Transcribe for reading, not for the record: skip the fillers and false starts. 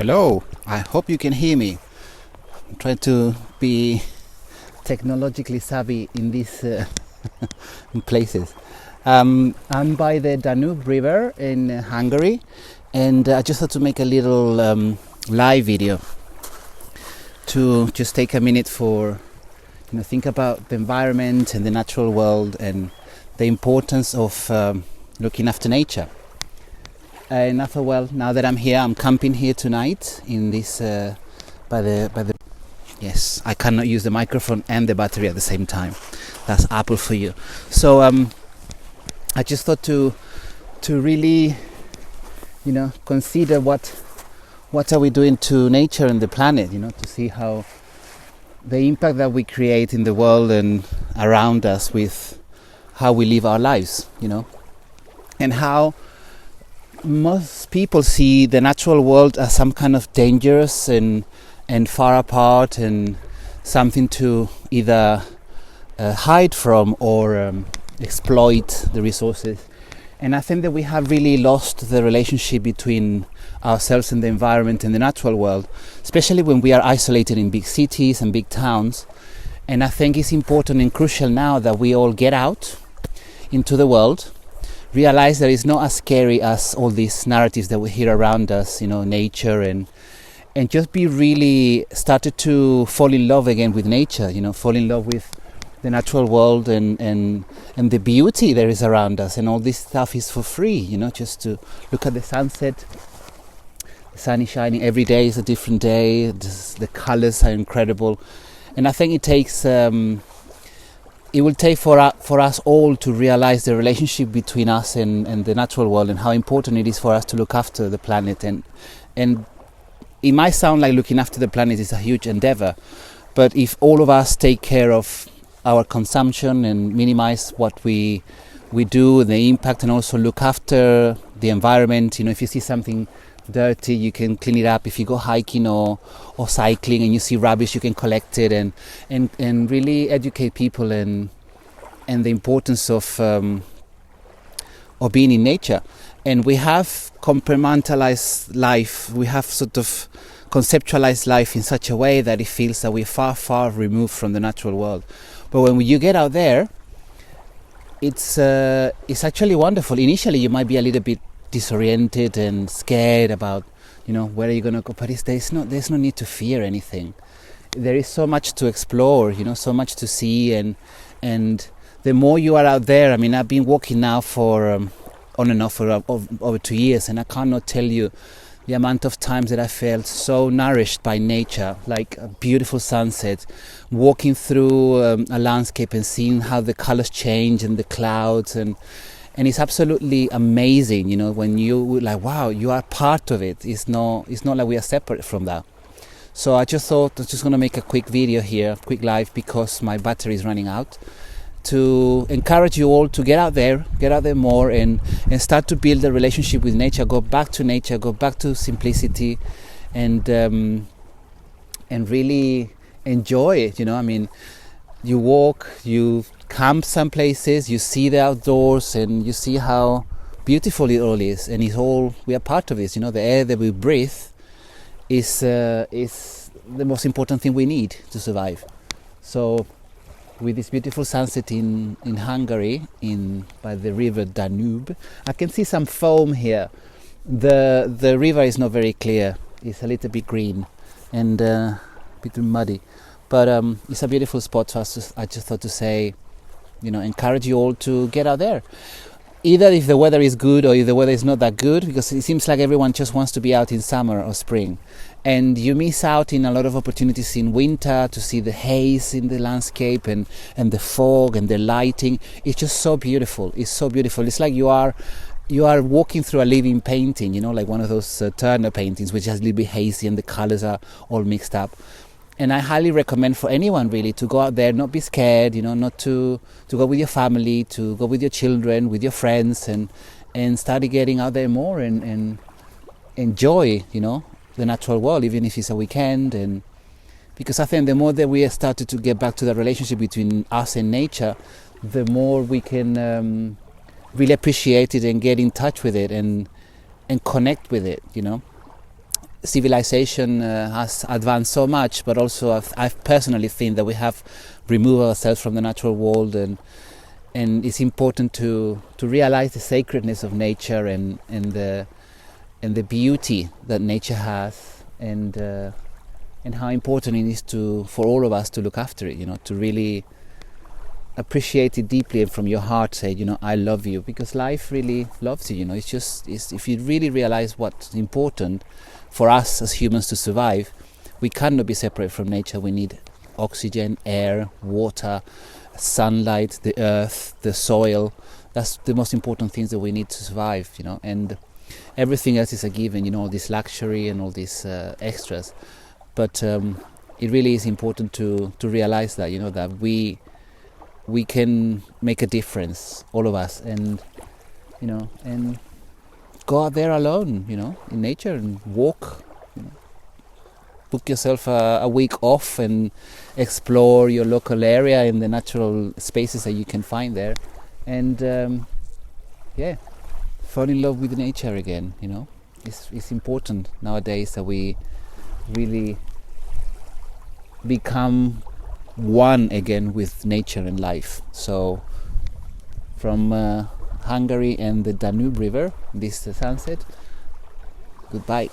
Hello, I hope you can hear me. I'm trying to be technologically savvy in these places. I'm by the Danube River in Hungary, and I just had to make a little live video to just take a minute for think about the environment and the natural world and the importance of looking after nature. And I thought, well, now that I'm here, I'm camping here tonight in this by the. Yes, I cannot use the microphone and the battery at the same time. That's Apple for you. So I just thought to really, consider what are we doing to nature and the planet. To see how the impact that we create in the world and around us with how we live our lives. And how most people see the natural world as some kind of dangerous and far apart and something to either hide from or exploit the resources. And I think that we have really lost the relationship between ourselves and the environment and the natural world, especially when we are isolated in big cities and big towns. And I think it's important and crucial now that we all get out into the world, realize that it's not as scary as all these narratives that we hear around us, nature, and just be really started to fall in love again with nature, fall in love with the natural world and the beauty there is around us. And all this stuff is for free, just to look at the sunset. The sun is shining every day, is a different day, the colors are incredible. And I think it will take for us all to realize the relationship between us and the natural world, and how important it is for us to look after the planet. And it might sound like looking after the planet is a huge endeavor, but if all of us take care of our consumption and minimize what we do, the impact, and also look after the environment, if you see something dirty, you can clean it up. If you go hiking or cycling and you see rubbish, you can collect it and really educate people and the importance of being in nature. And we have compartmentalized life. We have sort of conceptualized life in such a way that it feels that we're far, far removed from the natural world. But when you get out there, it's actually wonderful. Initially, you might be a little bit disoriented and scared about where are you going to go, but there's no need to fear anything. There is so much to explore, so much to see, and the more you are out there. I mean, I've been walking now for on and off for over 2 years, and I cannot tell you the amount of times that I felt so nourished by nature, like a beautiful sunset, walking through a landscape and seeing how the colors change and the clouds, and it's absolutely amazing, when you like, wow, you are part of it. It's not like we are separate from that. So I just thought I was just going to make a quick video here, quick live, because my battery is running out, to encourage you all to get out there more and start to build a relationship with nature. Go back to nature, go back to simplicity, and really enjoy it. I mean, you walk, you camp some places, you see the outdoors, and you see how beautiful it all is, and we are part of it. The air that we breathe is the most important thing we need to survive. So with this beautiful sunset in Hungary, by the river Danube, I can see some foam here. The river is not very clear. It's a little bit green and a bit muddy, but it's a beautiful spot. So I just thought to say, encourage you all to get out there, either if the weather is good or if the weather is not that good, because it seems like everyone just wants to be out in summer or spring, and you miss out in a lot of opportunities in winter to see the haze in the landscape and the fog and the lighting. It's just so beautiful. It's so beautiful. It's like you are walking through a living painting, like one of those Turner paintings, which has a little bit hazy and the colors are all mixed up. And I highly recommend for anyone really to go out there, not be scared, not to go with your family, to go with your children, with your friends, and start getting out there more and enjoy, the natural world, even if it's a weekend. And because I think the more that we have started to get back to the relationship between us and nature, the more we can really appreciate it and get in touch with it and connect with it, civilization has advanced so much, but also I personally think that we have removed ourselves from the natural world, and it's important to realize the sacredness of nature and the beauty that nature has, and how important it is for all of us to look after it, to really appreciate it deeply, and from your heart say, I love you, because life really loves you. It's if you really realize what's important for us as humans to survive, we cannot be separate from nature. We need oxygen, air, water, sunlight, the earth, the soil. That's the most important things that we need to survive, and everything else is a given, all this luxury and all these extras. But it really is important to realize that, that we can make a difference, all of us, and and go out there alone, in nature, and walk. Book yourself a week off and explore your local area in the natural spaces that you can find there, and fall in love with nature again. It's important nowadays that we really become one again with nature and life. So from Hungary and the Danube River, this is the sunset. Goodbye.